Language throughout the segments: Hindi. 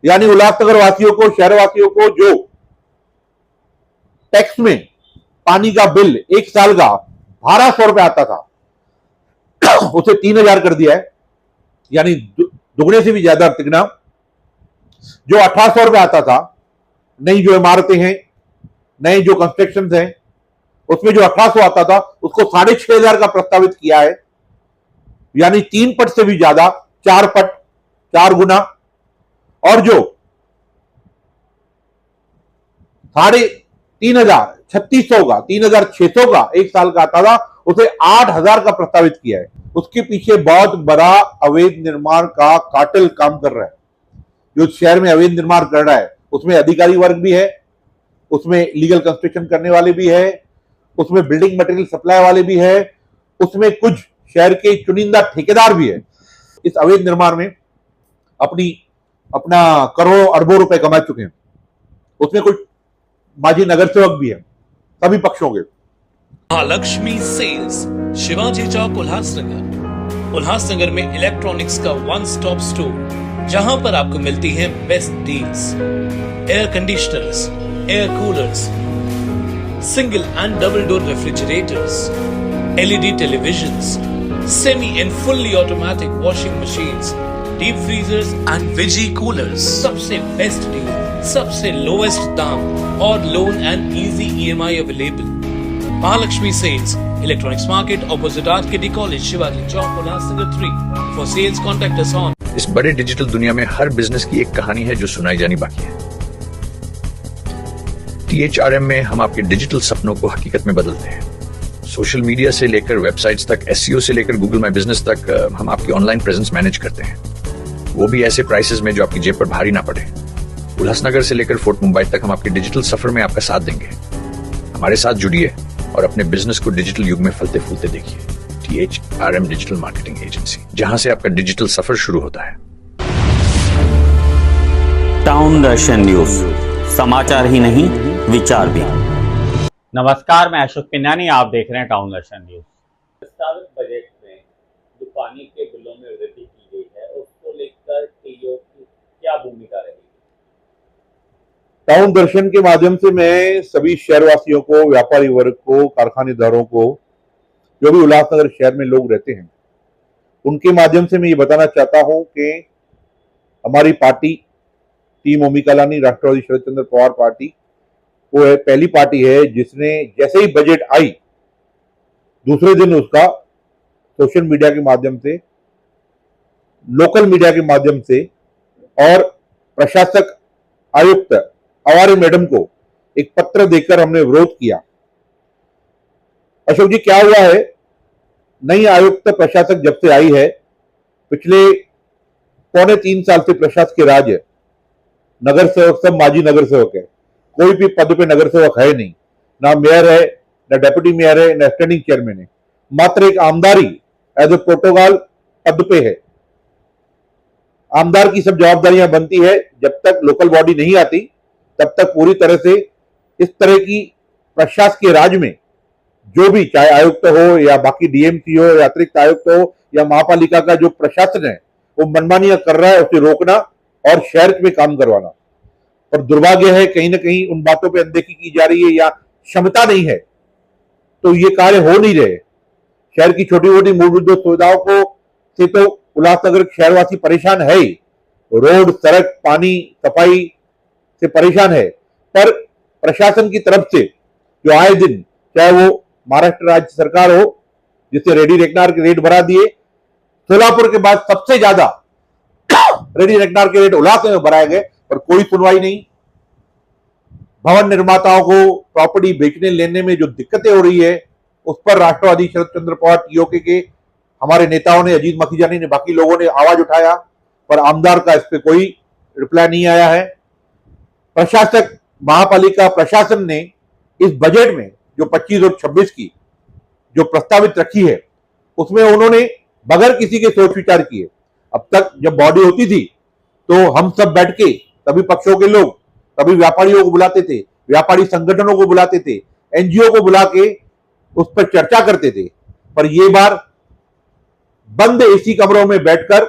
यानी उल्लासनगर वासियों को, शहर वासियों को जो टैक्स में पानी का बिल एक साल का 1200 रुपए आता था, उसे 3000 कर दिया है, यानी दुगने से भी ज्यादा तिगना। जो 1800 रुपए आता था, नई जो इमारतें हैं, नए जो कंस्ट्रक्शन हैं, उसमें जो 1800 आता था उसको 6500 का प्रस्तावित किया है, यानी 3 पट से भी ज्यादा, 4 पट, 4 गुना। और जो 3600 का, 3600 का एक साल का आता था, उसे 8000 का प्रस्तावित किया है। उसके पीछे बहुत बड़ा अवैध निर्माण का कार्टेल काम कर रहा है। जो शहर में अवैध निर्माण कर रहा है उसमें अधिकारी वर्ग भी है, उसमें लीगल कंस्ट्रक्शन करने वाले भी है, उसमें बिल्डिंग मटेरियल सप्लाई वाले भी है, उसमें कुछ शहर के चुनिंदा ठेकेदार भी है। इस अवैध निर्माण में अपना करोड़ों अरबों रुपए कमा चुके हैं। उसमें कुछ माजी नगर सेवक भी है, सभी पक्षों के। महालक्ष्मी सेल्स, शिवाजी चौक, उल्लासनगर। उल्लासनगर में इलेक्ट्रॉनिक्स का वन स्टॉप स्टोर, जहां पर आपको मिलती हैं best deals. Air conditioners, air coolers, single and double door refrigerators, LED televisions, semi and fully automatic washing machines, deep freezers and veggie coolers. सबसे बेस्ट डील, सबसे लोएस्ट दाम और loan and easy EMI available. Mahalaxmi sales, electronics market, opposite RKD college, Shivaji Chowk, Ulhasnagar 3। For sales contact us on. इस बड़े डिजिटल दुनिया में हर बिजनेस की एक कहानी है जो सुनाई जानी बाकी है। THRM में हम आपके डिजिटल सपनों को हकीकत में बदलते हैं। सोशल मीडिया से लेकर वेबसाइट्स तक, SEO से लेकर गूगल माई बिजनेस तक, हम आपकी ऑनलाइन प्रेजेंस मैनेज करते हैं, वो भी ऐसे प्राइसेस में जो आपकी जेब पर भारी ना पड़े। उल्लासनगर से लेकर फोर्ट मुंबई तक हम आपके डिजिटल सफर में आपका साथ देंगे। हमारे साथ जुड़िए और अपने बिजनेस को डिजिटल युग में फलते फूलते देखिए। THRM डिजिटल मार्केटिंग एजेंसी, जहां से आपका डिजिटल सफर शुरू होता है। टाउन दर्शन न्यूज, समाचार ही नहीं विचार भी। नमस्कार, मैं अशोक पिन्नानी, आप देख रहे हैं टाउन दर्शन न्यूज। प्रस्तावित बजट में जो पानी के बिलों में वृद्धि की गई है उसको लेकर टीओ की क्या भूमिका रहेगी? टाउन दर्शन के माध्यम से मैं सभी शहरवासियों को, व्यापारी वर्ग को, कारखानेदारों को, जो भी उल्लासनगर शहर में लोग रहते हैं, उनके माध्यम से मैं ये बताना चाहता हूं कि हमारी पार्टी टीम ओमिकालानी राष्ट्रवादी शरद चंद्र पवार पार्टी वो है पहली पार्टी है जिसने जैसे ही बजट आई दूसरे दिन उसका सोशल मीडिया के माध्यम से, लोकल मीडिया के माध्यम से और प्रशासक आयुक्त अवारे मैडम को एक पत्र देकर हमने विरोध किया। अशोक जी, क्या हुआ है, नई आयुक्त प्रशासक जब से आई है, पिछले 3.25 साल से प्रशासकीय राज है। नगर सेवक सब माजी नगर सेवक है, कोई भी पद पे नगर सेवक है नहीं, ना मेयर है, ना डेप्यूटी मेयर है, ना स्टैंडिंग चेयरमैन है। मात्र एक आमदारी एज ए प्रोटोकॉल पद पे है। आमदार की सब जवाबदारियां बनती है, जब तक लोकल बॉडी नहीं आती तब तक पूरी तरह से इस तरह की प्रशासकीय राज में जो भी, चाहे आयुक्त हो या बाकी DMC हो या अतिरिक्त आयुक्त हो या महापालिका का जो प्रशासन है, वो मनमानियां कर रहा है, उसे रोकना और शहर में काम करवाना। और दुर्भाग्य है कहीं ना कहीं उन बातों पे अनदेखी की जा रही है या क्षमता नहीं है, तो ये कार्य हो नहीं रहे। शहर की छोटी मोटी मूलभूत सुविधाओं को से तो उल्लासनगर शहरवासी परेशान है ही, रोड, सड़क, पानी, सफाई से परेशान है, पर प्रशासन की तरफ से जो आए दिन, चाहे वो महाराष्ट्र राज्य सरकार हो जिससे रेडी रेकनर के रेट बढ़ा दिए, सोलापुर के बाद सबसे ज्यादा रेडी रेकनर के रेट उल्लासनगर में बढ़ाए गए, पर कोई सुनवाई नहीं। भवन निर्माताओं को प्रॉपर्टी बेचने लेने में जो दिक्कतें हो रही है, उस पर राष्ट्रवादी शरद चंद्र पवार TOK के हमारे नेताओं ने, अजीत मखीजानी ने, बाकी लोगों ने आवाज उठाया, पर आमदार का इस पे कोई रिप्लाई नहीं आया है। प्रशासक, महापालिका प्रशासन ने इस बजट में जो 25 और 26 की जो प्रस्तावित रखी है, उसमें उन्होंने बगैर किसी के सोच विचार किए, अब तक जब बॉडी होती थी तो हम सब बैठ के, सभी पक्षों के लोग, सभी व्यापारियों को बुलाते थे, व्यापारी संगठनों को बुलाते थे, NGO को बुला के उस पर चर्चा करते थे। पर ये बार बंद AC कमरों में बैठकर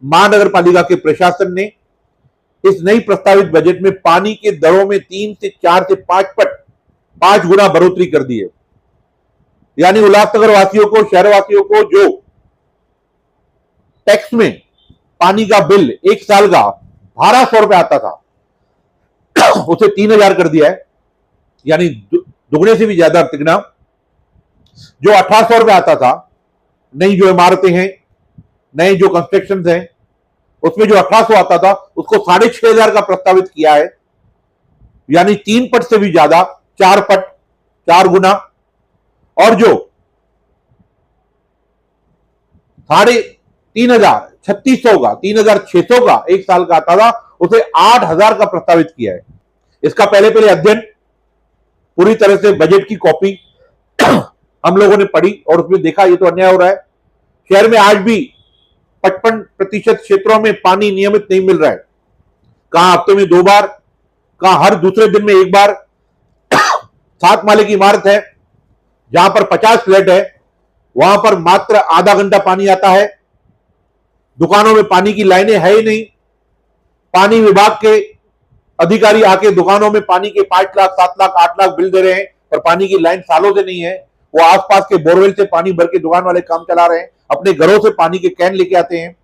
महानगर पालिका के प्रशासन ने इस नई प्रस्तावित बजट में पानी के दरों में 3 से 4 से 5 गुना बढ़ोतरी कर दी है। यानी उल्लासनगर वासियों को, शहर वासियों को जो टैक्स में पानी का बिल एक साल का 1200 रुपए आता था, उसे 3000 कर दिया है, यानी दुगने से भी ज्यादा तिगुना। जो 1800 रुपए आता था, नई जो इमारतें हैं, नए जो कंस्ट्रक्शन हैं, उसमें जो 1800 आता था उसको 6500 का प्रस्तावित किया है, यानी 3 पट से भी ज्यादा, 4 गुना। और जो 3600 का एक साल का आता था, उसे 8000 का प्रस्तावित किया है। इसका पहले अध्ययन पूरी तरह से बजट की कॉपी हम लोगों ने पढ़ी और उसमें देखा ये तो अन्याय हो रहा है। शहर में आज भी 55% क्षेत्रों में पानी नियमित नहीं मिल रहा है। कहां हफ्ते में 2 बार, कहां हर दूसरे दिन में 1 बार। 7 माले की इमारत है, जहां पर 50 फ्लैट है, वहां पर मात्र आधा घंटा पानी आता है। दुकानों में पानी की लाइनें है ही नहीं। पानी विभाग के अधिकारी आके दुकानों में पानी के 5 लाख, 7 लाख, 8 लाख बिल दे रहे हैं, पर पानी की लाइन सालों से नहीं है। वो आसपास के बोरवेल से पानी भर के दुकान वाले काम चला रहे हैं, अपने घरों से पानी के कैन लेके आते हैं,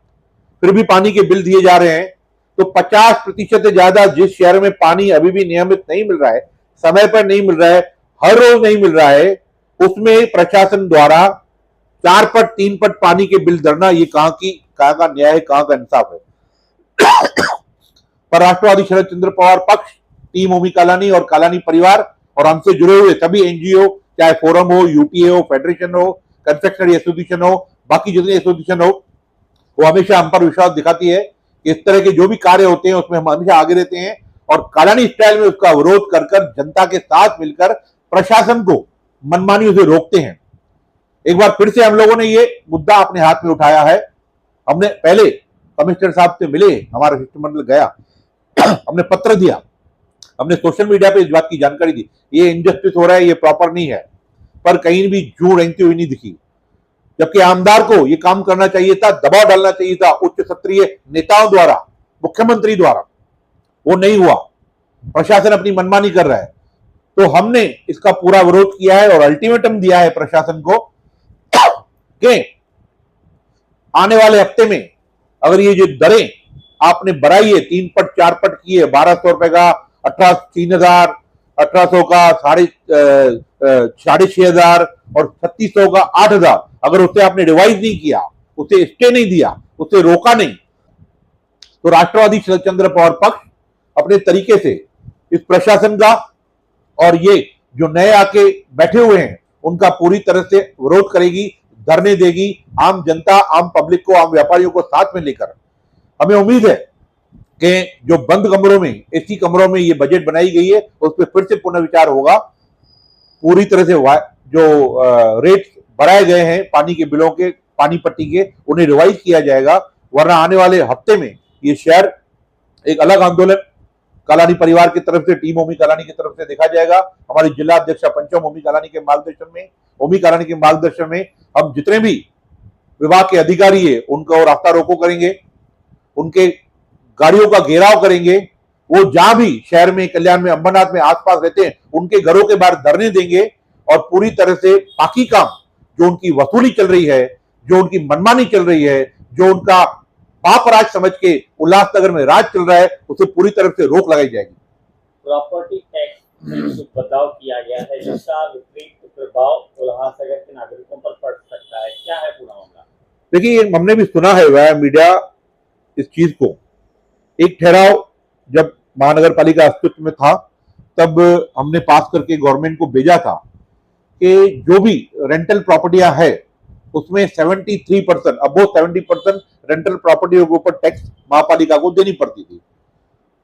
फिर भी पानी के बिल दिए जा रहे हैं। तो 50% से ज्यादा जिस शहर में पानी अभी भी नियमित नहीं मिल रहा है, समय पर नहीं मिल रहा है, हर रोज नहीं मिल रहा है, उसमें प्रशासन द्वारा 4 पट 3 पट पानी के बिल धरना, ये कहां का न्याय है, कहां का इंसाफ है। पर राष्ट्रवादी शरद चंद्र पवार पक्ष, टीम ओमी कालानी और कालानी परिवार और हमसे जुड़े हुए सभी एनजीओ, चाहे फोरम हो, यूटीए हो, फेडरेशन हो, कंफेक्शनरी एसोसिएशन हो, बाकी जितने एसोसिएशन हो, वो हमेशा हम पर विश्वास दिखाती है कि इस तरह के जो भी कार्य होते हैं उसमें हम हमेशा आगे रहते हैं और कालानी स्टाइल में उसका विरोध कर जनता के साथ मिलकर प्रशासन को मनमानियों से रोकते हैं। एक बार फिर से हम लोगों ने ये मुद्दा अपने हाथ में उठाया है। हमने पहले कमिश्नर साहब से मिले, हमारा शिष्टमंडल गया, हमने पत्र दिया, हमने सोशल मीडिया पे इस बात की जानकारी दी, ये इनजस्टिस हो रहा है, ये प्रॉपर नहीं है, पर कहीं भी जू रेंगती हुई नहीं दिखी। जबकि आमदार को ये काम करना चाहिए था, दबाव डालना चाहिए था उच्च स्तरीय नेताओं द्वारा, मुख्यमंत्री द्वारा, वो नहीं हुआ। प्रशासन अपनी मनमानी कर रहा है। तो हमने इसका पूरा विरोध किया है और अल्टीमेटम दिया है प्रशासन को कि आने वाले हफ्ते में अगर ये जो दरें आपने बढ़ाई है, 3 पट 4 पट की है, 1200 रुपए का 3,000, 1800 का 6,500 और 3600 का 8,000, अगर उससे आपने रिवाइज नहीं किया, उसे स्टे नहीं दिया, उसे रोका नहीं, तो राष्ट्रवादी शरद चंद्र पवार पक्ष अपने तरीके से इस प्रशासन का और ये जो नए आके बैठे हुए हैं उनका पूरी तरह से विरोध करेगी, धरने देगी। आम जनता, आम पब्लिक को, आम व्यापारियों को साथ में लेकर हमें उम्मीद है कि जो बंद कमरों में, एसी कमरों में ये बजट बनाई गई है, उस पर फिर से पुनर्विचार होगा। पूरी तरह से जो रेट बढ़ाए गए हैं पानी के बिलों के, पानी पट्टी के, उन्हें रिवाइज किया जाएगा, वरना आने वाले हफ्ते में ये शहर एक अलग आंदोलन कालानी परिवार की तरफ से, टीम ओमी कालानी की तरफ से देखा जाएगा। हमारी जिला अध्यक्ष पंचम ओमी कालानी के मार्गदर्शन में, ओमी कालानी के मार्गदर्शन में हम जितने भी विभाग के अधिकारी है उनको रास्ता रोको करेंगे, उनके गाड़ियों का घेराव करेंगे, वो जहां भी शहर में, कल्याण में, अंबरनाथ में आसपास रहते हैं उनके घरों के बाहर धरने देंगे और पूरी तरह से बाकी काम जो उनकी वसूली चल रही है, जो उनकी मनमानी चल रही है, जो उनका पाप राज समझ के उल्लासनगर में राज चल रहा है, उसे पूरी तरफ से रोक लगाई जाएगी। प्रॉपर्टी टैक्स में जो बदलाव किया गया है, जिसका विपरीत प्रभाव उल्लासनगर के नागरिकों पर पड़ सकता है, क्या है पूरा मामला? देखिए, हमने भी सुना है वाया मीडिया इस चीज को। एक ठहराव जब महानगर पालिका अस्तित्व में था तब हमने पास करके गवर्नमेंट को भेजा था कि जो भी रेंटल प्रॉपर्टियां है उसमें 73%, अब वो 70% रेंटल प्रॉपर्टियों के ऊपर टैक्स महापालिका को देनी पड़ती थी।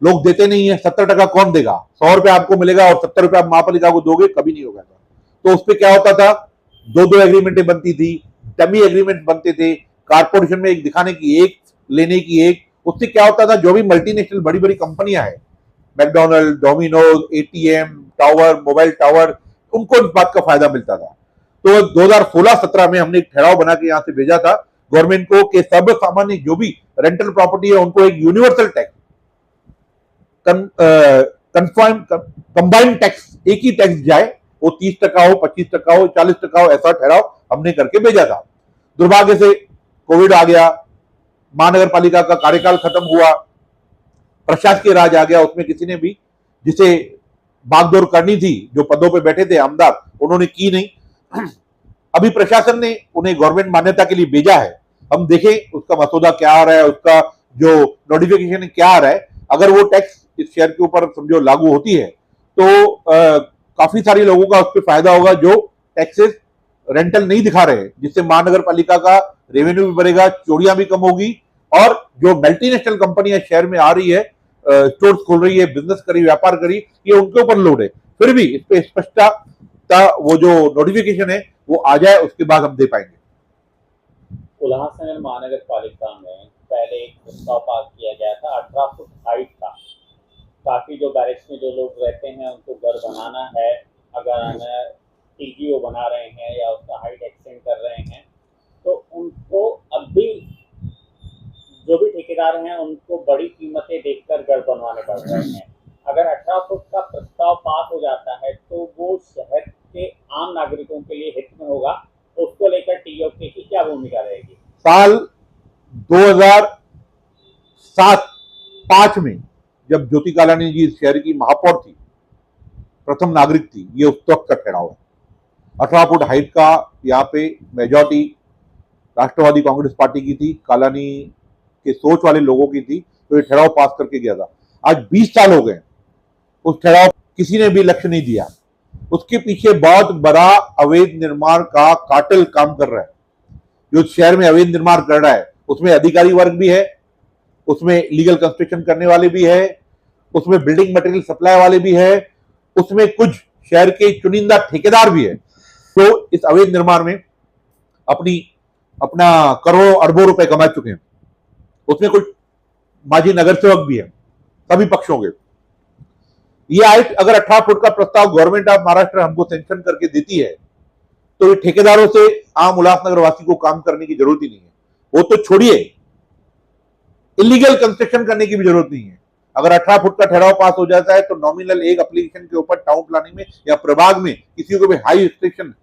लोग देते नहीं है, 70% कौन देगा? 100 रुपए आपको मिलेगा और 70 रुपए आप महापालिका को दोगे, कभी नहीं होगा। तो उस पर क्या होता था, 2-2 एग्रीमेंटें बनती थी, डमी एग्रीमेंट बनते थे, कारपोरेशन में एक दिखाने की एक, लेने की एक। उससे क्या होता था, जो भी मल्टीनेशनल बड़ी बड़ी कंपनियां हैं, McDonald, Domino's, ATM tower, mobile tower, उनको इस बात का फायदा मिलता था। तो 2016-17 में हमने एक ठहराव बना के यहां से भेजा था गवर्नमेंट को कि सब सामान्य जो भी रेंटल प्रॉपर्टी है उनको एक यूनिवर्सल टैक्स कंबाइंड टैक्स, एक ही टैक्स जाए, वो 30% हो, 25% हो, 40% हो, ऐसा ठहराव हमने करके भेजा था। दुर्भाग्य से कोविड आ गया, महानगर पालिका का कार्यकाल खत्म हुआ, प्रशासकीय राज आ गया, उसमें किसी ने भी जिसे बागडोर करनी थी, जो पदों पे बैठे थे आमदार, उन्होंने की नहीं। अभी प्रशासन ने उन्हें गवर्नमेंट मान्यता के लिए भेजा है, हम देखें उसका मसौदा क्या आ रहा है, उसका जो नोटिफिकेशन क्या आ रहा है। अगर वो टैक्स इस शहर के ऊपर समझो लागू होती है तो काफी सारे लोगों का उस पर फायदा होगा जो टैक्सेस रेंटल नहीं दिखा रहे हैं, जिससे महानगर पालिका का रेवेन्यू भी बढ़ेगा, चोरियां भी कम होगी, और जो मल्टीनेशनल कंपनियां शहर में आ रही है, स्टोर्स खोल रही है, बिजनेस करी, व्यापार करी, ये उनके ऊपर लोड है। फिर भी इस पे स्पष्टता, वो जो नोटिफिकेशन है वो आ जाए, उसके बाद हम दे पाएंगे। उल्लासनगर महानगर पालिका में पहले एक प्रस्ताव पास किया गया था 18 फुट हाइट का। काफी जो बैरिक्स में जो लोग रहते हैं उनको घर बनाना है, अगर टीजी वो बना रहे हैं या उसका हाइट एक्सटेंड कर रहे हैं, तो उनको अब भी जो भी ठेकेदार हैं उनको बड़ी कीमतें देखकर घर बनवाने पड़ रहे हैं। अगर 18 फुट का प्रस्ताव पास हो जाता है तो वो शहर के आम नागरिकों के लिए हित में होगा, उसको लेकर टीओके की क्या भूमिका रहेगी? साल 2007-5 में जब ज्योति कालानी जी शहर की महापौर थी, प्रथम नागरिक थी, ये उस वक्त का ठहराव है। 18 फुट हाइट का यहाँ पे मेजॉरिटी राष्ट्रवादी कांग्रेस पार्टी की थी, कालानी के सोच वाले लोगों की थी, तो ये ठहराव पास करके गया था। आज 20 साल हो गए, उस ठहराव किसी ने भी लक्ष्य नहीं दिया। उसके पीछे बहुत बड़ा अवैध निर्माण का कार्टेल काम कर रहा है। जो शहर में अवैध निर्माण कर रहा है उसमें अधिकारी वर्ग भी है, उसमें लीगल कंस्ट्रक्शन करने वाले भी है, उसमें बिल्डिंग मटेरियल सप्लाई वाले भी है, उसमें कुछ शहर के चुनिंदा ठेकेदार भी है। तो इस अवैध निर्माण में अपना करोड़ों अरबों रुपए कमा चुके हैं। उसमें कुछ माजी नगर सेवक भी है, सभी पक्षों के। ये हाइट अगर 18 फुट का प्रस्ताव गवर्नमेंट ऑफ महाराष्ट्र हमको सैंक्शन करके देती है तो ये ठेकेदारों से आम उल्लासनगर वासी को काम करने की जरूरत ही नहीं है। वो तो छोड़िए, इलीगल कंस्ट्रक्शन करने की भी जरूरत नहीं है। अगर 18 फुट का ठहराव पास हो जाता है तो नॉमिनल एक एप्लीकेशन के ऊपर टाउन प्लानिंग में या प्रभाग में किसी को भी हाई रिस्ट्रिक्शन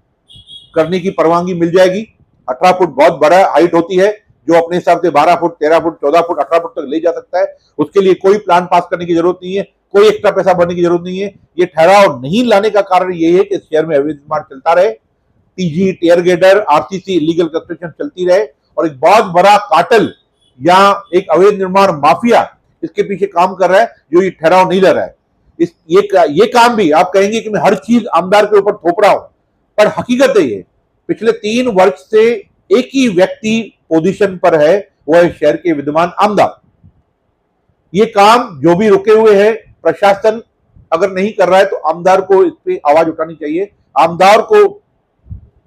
करने की परवानगी मिल जाएगी। 18 फुट बहुत बड़ा हाइट होती है, जो अपने हिसाब से 12 फुट, 13 फुट, 14 फुट, 18 फुट तक ले जा सकता है। उसके लिए कोई प्लान पास करने की जरूरत नहीं है, कोई एक्स्ट्रा पैसा भरने की जरूरत नहीं है। ये ठहराव नहीं लाने का कारण ये है कि शहर में अवैध निर्माण चलता रहे, टीजी, टेयर गेडर, आरसीसी, इलीगल कंस्ट्रक्शन चलती रहे, और एक बहुत बड़ा कार्टेल या एक अवैध निर्माण माफिया इसके पीछे काम कर रहा है, जो ये ठहराव नहीं ले रहा है। ये काम भी आप कहेंगे कि मैं हर चीज आमदार के ऊपर थोप रहा हूं, पर हकीकत है ये पिछले 3 वर्ष से एक ही व्यक्ति पोजीशन पर है, वो है शहर के विद्यमान आमदार। ये काम जो भी रुके हुए हैं, प्रशासन अगर नहीं कर रहा है तो आमदार को इस पे आवाज उठानी चाहिए। आमदार को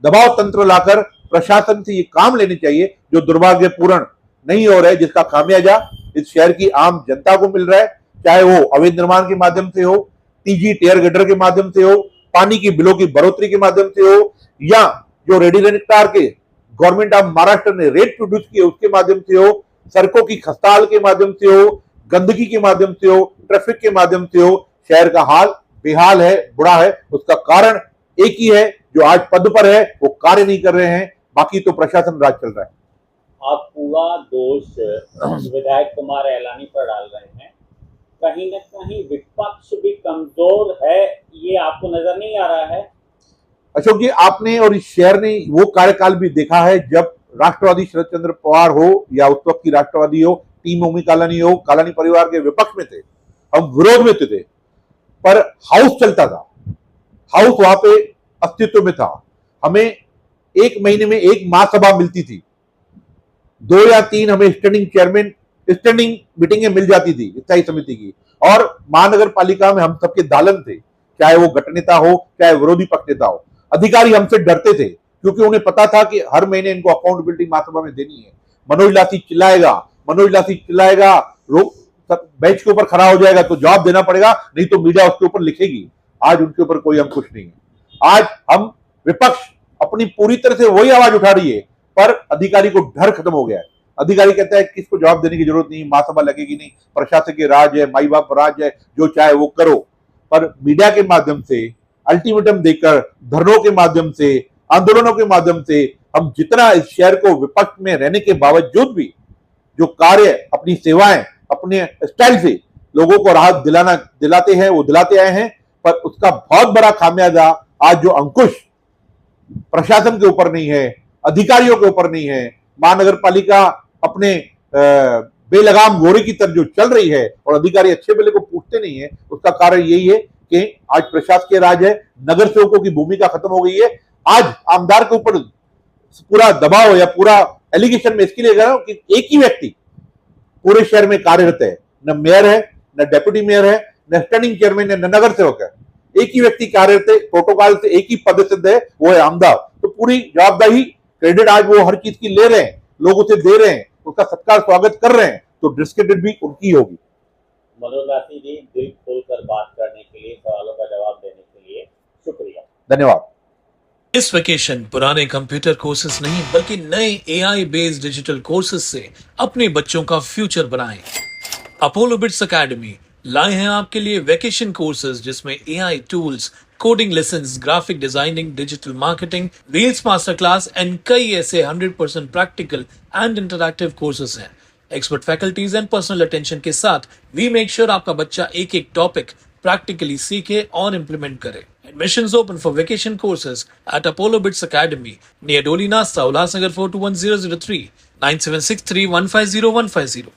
दबाव तंत्र लाकर प्रशासन से ये काम लेने चाहिए जो दुर्भाग्यपूर्ण नहीं हो रहा है, जिसका खामियाजा इस शहर की आम जनता को मिल रहा है, चाहे वो अवैध निर्माण के माध्यम से हो, टीजी, टेयर गेडर के माध्यम से हो, पानी की बिलों की बढ़ोतरी के माध्यम से हो, या जो रेडिनेक्टार के गवर्नमेंट ऑफ महाराष्ट्र ने रेट प्रोड्यूस किए उसके माध्यम से हो, सड़कों की खस्ताहाल के माध्यम से हो, गंदगी के माध्यम से हो, ट्रैफिक के माध्यम से हो। शहर का हाल बेहाल है, बुरा है। उसका कारण एक ही है, जो आज पद पर है वो कार्य नहीं कर रहे हैं, बाकी तो प्रशासन राज चल रहा है। आप पूरा दोष विधायक कुमार एलानी पर डाल रहे हैं, कहीं न कहीं विपक्ष भी कमजोर है, ये आपको नजर नहीं आ रहा है? अशोक जी, आपने और इस शहर ने वो कार्यकाल भी देखा है जब राष्ट्रवादी शरद चंद्र पवार हो या उस वक्त की राष्ट्रवादी हो, टीम ओमी कालानी हो, कालानी परिवार के विपक्ष में थे, हम विरोध में थे, पर हाउस चलता था, हाउस वहां पे अस्तित्व में था। हमें 1 महीने में 1 महासभा मिलती थी, 2 या 3 हमें स्टैंडिंग मीटिंगें मिल जाती थी स्थायी समिति की, और महानगर पालिका में हम सबके दालन थे, चाहे वो गठनेता हो चाहे विरोधी पक्ष नेता हो। अधिकारी हमसे डरते थे क्योंकि उन्हें पता था कि हर महीने इनको अकाउंटेबिलिटी महासभा में देनी है। मनोज लासी चिल्लाएगा, बेंच के ऊपर खड़ा हो जाएगा तो जवाब देना पड़ेगा, नहीं तो मीडिया उसके ऊपर लिखेगी। आज उनके ऊपर कोई अंकुश नहीं है। आज हम विपक्ष अपनी पूरी तरह से वही आवाज उठा रही है, पर अधिकारी को डर खत्म हो गया है। अधिकारी कहता है कि इसको जवाब देने की जरूरत नहीं, महासभा लगेगी नहीं, प्रशासकीय राज है, माई बाप राज है, जो चाहे वो करो। पर मीडिया के माध्यम से, अल्टीमेटम देकर, धरनों के माध्यम से, आंदोलनों के माध्यम से हम जितना इस शहर को विपक्ष में रहने के बावजूद भी जो कार्य, अपनी सेवाएं, अपने स्टाइल से लोगों को राहत दिलाते हैं, वो दिलाते आए हैं। पर उसका बहुत बड़ा खामियाजा आज जो अंकुश प्रशासन के ऊपर नहीं है, अधिकारियों के ऊपर नहीं है, महानगर पालिका अपने बेलगाम घोड़े की तरह जो चल रही है और अधिकारी अच्छे बेले को पूछते नहीं है, उसका कारण यही है कि आज प्रशासकीय राज है, नगर सेवकों की भूमिका खत्म हो गई है। आज आमदार के ऊपर पूरा दबाव या पूरा एलिगेशन में इसके लिए कह रहा हूं कि एक ही व्यक्ति पूरे शहर में कार्यरत है, न मेयर है, न डेप्यूटी मेयर है, न स्टैंडिंग चेयरमैन है, न नगर सेवक है। एक ही व्यक्ति कार्यरत है, प्रोटोकॉल से एक ही पद सिद्ध है, वो है आमदार। तो पूरी जवाबदारी, क्रेडिट आज वो हर चीज की ले रहे हैं, लोग उसे दे रहे हैं, उसका सत्कार स्वागत कर रहे हैं, तो डिस्क्रेडिट भी उनकी होगी। मनोज राठी जी, दिल खोलकर बात करने के लिए, सवालों का जवाब देने के लिए शुक्रिया, धन्यवाद। इस वेकेशन पुराने कंप्यूटर कोर्सेज नहीं बल्कि नए एआई बेस्ड डिजिटल कोर्सेज से अपने बच्चों का फ्यूचर बनाएं। अपोलो बिट्स एकेडमी लाए हैं आपके लिए वेकेशन कोर्सेज जिसमें AI tools, coding lessons, graphic designing, digital marketing, reels master class and कई ऐसे 100% प्रैक्टिकल एंड इंटरैक्टिव कोर्सेज हैं। Expert faculties and personal attention के साथ वी मेक श्योर आपका बच्चा एक एक टॉपिक प्रैक्टिकली सीखे और इम्प्लीमेंट करे। Admissions open for vacation courses at Apollo Bits Academy near Dolly Nasta, Ulhasnagar 421003, 9763150150.